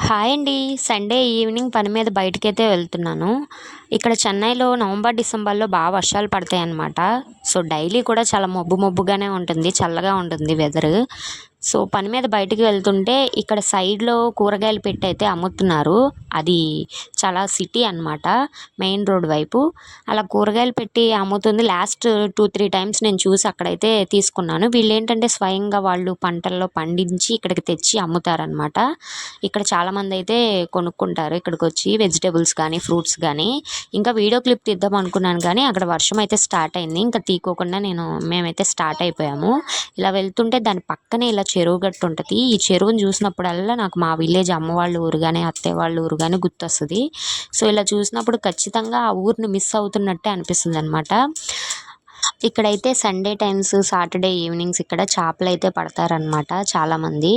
Hi అండి. Sunday evening పని మీద బయటికైతే వెళ్తున్నాను. ఇక్కడ చెన్నైలో నవంబర్, డిసెంబర్‌లో వర్షాలు పడతాయన్నమాట. సో, డైలీ కూడా చాలా మబ్బు మబ్బుగానే ఉంటుంది. చల్లగా ఉంటుంది వెదరు. సో, పని మీద బయటికి వెళ్తుంటే ఇక్కడ సైడ్‌లో కూరగాయలు పెట్టయితే అమ్ముతున్నారు. అది చాలా సిటీ అనమాట. మెయిన్ రోడ్ వైపు. అలా కూరగాయలు పెట్టి అమ్ముతుంది. లాస్ట్ 2, 3 టైమ్స్ నేను చూసి అక్కడైతే తీసుకున్నాను. వీళ్ళేంటంటే స్వయంగా వాళ్ళు పంటల్లో పండించి ఇక్కడికి తెచ్చి అమ్ముతారనమాట. ఇక్కడ చాలామందైతే కొనుక్కుంటారు ఇక్కడికొచ్చి వెజిటబుల్స్ కానీ, ఫ్రూట్స్ గానీ. ఇంకా వీడియో క్లిప్ తీద్దాం అనుకున్నాను కానీ అక్కడ వర్షం అయితే స్టార్ట్ అయింది. ఇంకా తీయకోకుండా మేమైతే స్టార్ట్ అయిపోయాము. ఇలా వెళ్తుంటే దాని పక్కనే ఇలా చెరువు గట్టు ఉంటది. ఈ చెరువుని చూసినప్పుడల్లా నాకు మా విలేజ్ అమ్మ వాళ్ళ ఊరు గాని, అత్తయ్య వాళ్ళ ఊరు గాని గుర్తొస్తది. సో, ఇలా చూసినప్పుడు ఖచ్చితంగా ఆ ఊరిని మిస్ అవుతున్నట్టే అనిపిస్తుందనమాట. ఇక్కడైతే సండే టైమ్స్, సాటర్డే ఈవినింగ్స్ ఇక్కడ చేపలైతే పడతారనమాట చాలామంది.